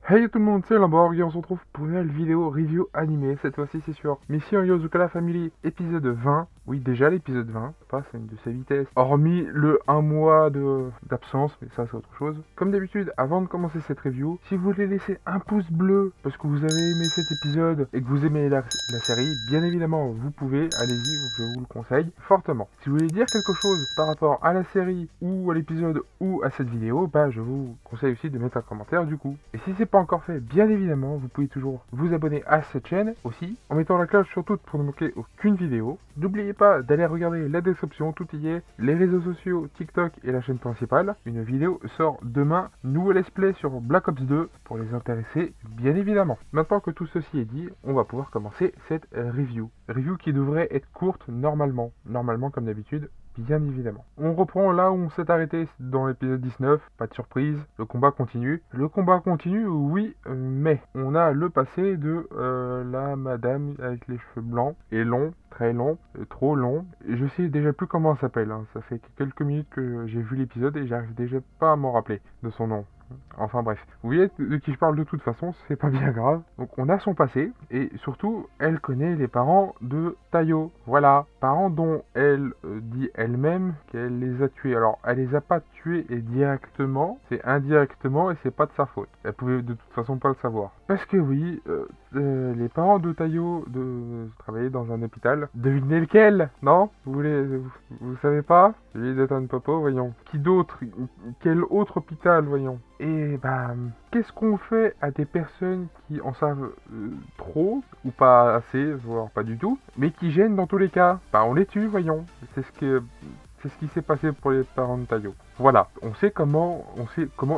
Hey tout le monde, c'est Lamborg et on se retrouve pour une nouvelle vidéo review animée, cette fois-ci c'est sur Mission Yozukala Family, épisode 20. Oui, déjà l'épisode 20, passe à une de sa vitesse. Hormis le 1 mois d'absence, mais ça c'est autre chose. Comme d'habitude, avant de commencer cette review, si vous voulez laisser un pouce bleu parce que vous avez aimé cet épisode et que vous aimez la série, bien évidemment vous pouvez, allez-y, je vous le conseille fortement. Si vous voulez dire quelque chose par rapport à la série ou à l'épisode ou à cette vidéo, bah je vous conseille aussi de mettre un commentaire du coup. Et si c'est pas encore fait, bien évidemment, vous pouvez toujours vous abonner à cette chaîne aussi, en mettant la cloche sur toute pour ne manquer aucune vidéo. N'oubliez pas d'aller regarder la description, tout y est, les réseaux sociaux, TikTok et la chaîne principale. Une vidéo sort demain, nouveau let's play sur Black Ops 2 pour les intéresser, bien évidemment. Maintenant que tout ceci est dit, on va pouvoir commencer cette review. Review qui devrait être courte normalement comme d'habitude. Bien évidemment. On reprend là où on s'est arrêté dans l'épisode 19, pas de surprise, le combat continue. Le combat continue, oui, mais on a le passé de la madame avec les cheveux blancs et longs, très longs, trop longs. Je sais déjà plus comment elle s'appelle, hein. Ça fait quelques minutes que j'ai vu l'épisode et j'arrive déjà pas à m'en rappeler de son nom. Enfin bref, vous voyez de qui je parle de toute façon, c'est pas bien grave. Donc on a son passé, et surtout, elle connaît les parents de Tayo. Voilà, parents dont elle dit elle-même qu'elle les a tués. Alors, elle les a pas tués directement, c'est indirectement et c'est pas de sa faute. Elle pouvait de toute façon pas le savoir. Parce que oui, les parents de Tayo travaillaient dans un hôpital. Devinez lequel? Non? Vous savez pas? Celui d'Ethan Popo, voyons. Qui d'autre? Quel autre hôpital, voyons? Et bah, qu'est-ce qu'on fait à des personnes qui en savent trop, ou pas assez, voire pas du tout, mais qui gênent dans tous les cas? Bah, on les tue, voyons. C'est ce qui s'est passé pour les parents de Tayo. Voilà, on sait comment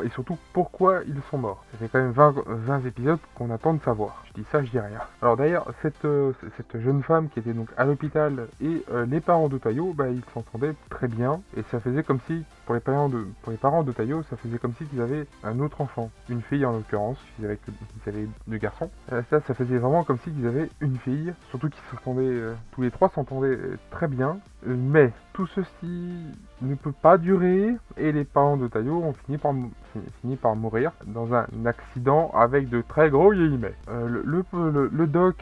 et surtout pourquoi ils sont morts. Ça fait quand même 20 épisodes qu'on attend de savoir. Je dis ça, je dis rien. Alors d'ailleurs, cette jeune femme qui était donc à l'hôpital et les parents de Tayo, bah, ils s'entendaient très bien. Et ça faisait comme si, pour les parents de Tayo, ça faisait comme si ils avaient un autre enfant. Une fille en l'occurrence, ils avaient deux garçons. Ça faisait vraiment comme si ils avaient une fille. Surtout qu'ils s'entendaient, tous les trois s'entendaient très bien. Mais tout ceci ne peut pas durer et les parents de Tayo ont fini par mourir dans un accident avec de très gros guillemets. Le doc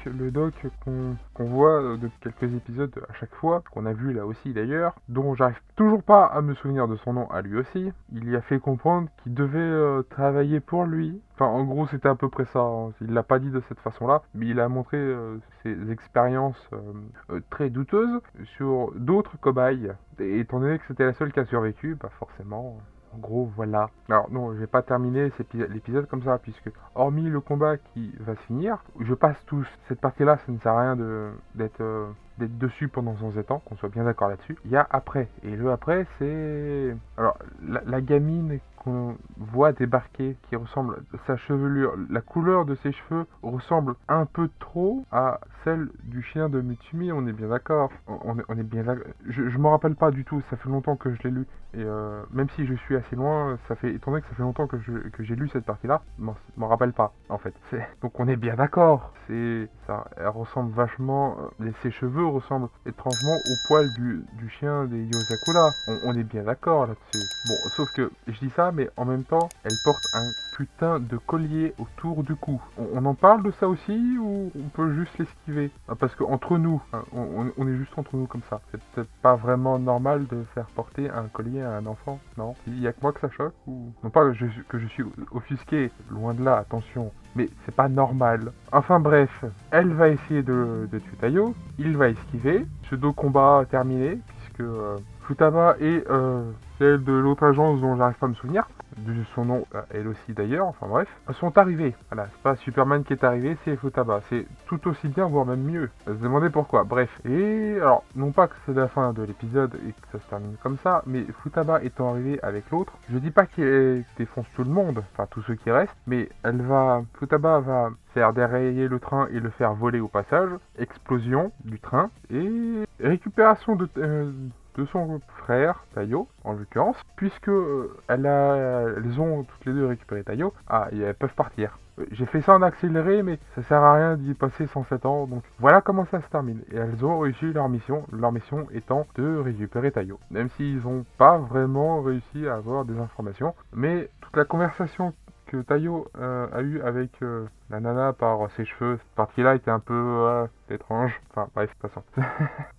qu'on voit de quelques épisodes à chaque fois, qu'on a vu là aussi d'ailleurs, dont j'arrive toujours pas à me souvenir de son nom à lui aussi, il y a fait comprendre qu'il devait travailler pour lui. Enfin, en gros, c'était à peu près ça, hein. Il l'a pas dit de cette façon-là, mais il a montré ses expériences très douteuses sur d'autres cobayes. Et étant donné que c'était la seule qui a survécu, bah forcément, en gros, voilà. Alors non, je vais pas terminer l'épisode comme ça, puisque hormis le combat qui va se finir, je passe tous. Cette partie-là, ça ne sert à rien d'être dessus pendant 107 ans, qu'on soit bien d'accord là-dessus. Il y a après, et le après, c'est... Alors, la gamine qu'on voit débarquer, qui ressemble, sa chevelure, la couleur de ses cheveux ressemble un peu trop à celle du chien de Mitsumi, on est bien d'accord. On est bien d'accord. Je m'en rappelle pas du tout, ça fait longtemps que je l'ai lu. Et même si je suis assez loin, étant donné que ça fait longtemps que j'ai lu cette partie-là, je m'en rappelle pas, en fait. Donc on est bien d'accord. Elle ressemble vachement, ses cheveux ressemblent étrangement au poil du chien des Yosakura. On est bien d'accord là-dessus. Bon, sauf que je dis ça, mais en même temps, elle porte un putain de collier autour du cou. On en parle de ça aussi, ou on peut juste l'esquiver? Parce que entre nous, hein, on est juste entre nous comme ça. C'est peut-être pas vraiment normal de faire porter un collier à un enfant, non? Il y a que moi que ça choque, ou... Non pas que je suis offusqué, loin de là, attention. Mais c'est pas normal. Enfin bref, elle va essayer de tuer Tayo, il va esquiver, pseudo-combat terminé, puisque Futaba et celle de l'autre agence dont j'arrive pas à me souvenir, de son nom, elle aussi d'ailleurs, enfin bref, sont arrivés. Voilà, c'est pas Superman qui est arrivé, c'est Futaba. C'est tout aussi bien, voire même mieux. Se demander pourquoi. Bref. Et alors, non pas que c'est la fin de l'épisode et que ça se termine comme ça, mais Futaba étant arrivé avec l'autre, je dis pas qu'il défonce tout le monde, enfin tous ceux qui restent, mais Futaba va faire dérailler le train et le faire voler au passage, explosion du train, et récupération de son frère, Tayo, en l'occurrence, puisque elles ont toutes les deux récupéré Tayo, et elles peuvent partir. J'ai fait ça en accéléré, mais ça sert à rien d'y passer 107 ans, donc voilà comment ça se termine. Et elles ont réussi leur mission étant de récupérer Tayo. Même s'ils n'ont pas vraiment réussi à avoir des informations, mais toute la conversation que Tayo a eu avec la nana par ses cheveux. Cette partie-là était un peu étrange. Enfin bref, passons.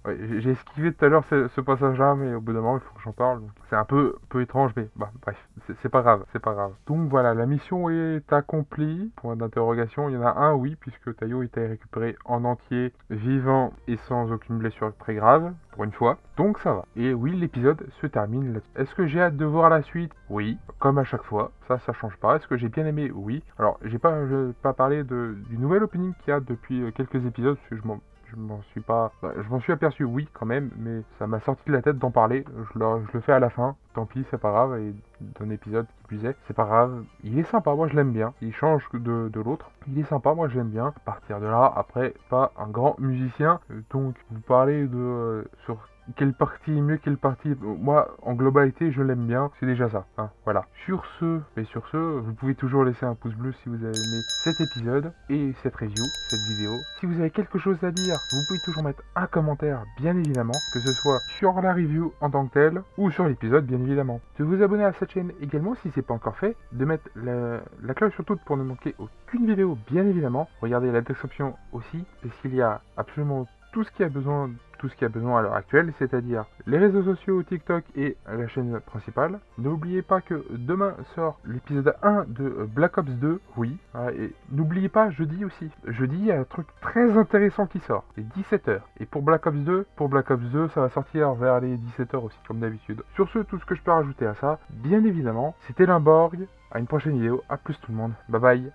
Ouais, j'ai esquivé tout à l'heure ce passage-là, mais au bout d'un moment, il faut que j'en parle. C'est un peu étrange, mais bah, bref, c'est pas grave, c'est pas grave. Donc voilà, la mission est accomplie. Point d'interrogation, il y en a un, oui, puisque Tayo était récupéré en entier, vivant et sans aucune blessure très grave, pour une fois. Donc ça va. Et oui, l'épisode se termine là-dessus. Est-ce que j'ai hâte de voir la suite? Oui, comme à chaque fois. Ça change pas. Est-ce que j'ai bien aimé? Oui. Alors, j'ai pas parlé du nouvel opening qu'il y a depuis quelques épisodes, parce que je m'en suis aperçu, oui, quand même, mais ça m'a sorti de la tête d'en parler. Je le fais à la fin. Tant pis, c'est pas grave. Et d'un épisode qui plus est, c'est pas grave. Il est sympa, moi je l'aime bien. Il change de l'autre. Il est sympa, moi je l'aime bien. À partir de là, après, pas un grand musicien. Donc, vous parlez sur quelle partie est mieux, quelle partie... Moi, en globalité, je l'aime bien. C'est déjà ça. Hein, voilà. Sur ce, vous pouvez toujours laisser un pouce bleu si vous avez aimé cet épisode et cette review, cette vidéo. Si vous avez quelque chose à dire, vous pouvez toujours mettre un commentaire, bien évidemment, que ce soit sur la review en tant que telle ou sur l'épisode, bien évidemment. De vous abonner à cette chaîne également si c'est pas encore fait, de mettre la cloche sur toute pour ne manquer aucune vidéo, bien évidemment. Regardez la description aussi, parce qu'il y a absolument tout ce qu'il y a besoin à l'heure actuelle, c'est-à-dire les réseaux sociaux, TikTok et la chaîne principale. N'oubliez pas que demain sort l'épisode 1 de Black Ops 2, oui, et n'oubliez pas jeudi aussi. Jeudi, il y a un truc très intéressant qui sort, c'est 17h. Et pour Black Ops 2, ça va sortir vers les 17h aussi, comme d'habitude. Sur ce, tout ce que je peux rajouter à ça, bien évidemment, c'était Limborg. À une prochaine vidéo, à plus tout le monde, bye bye.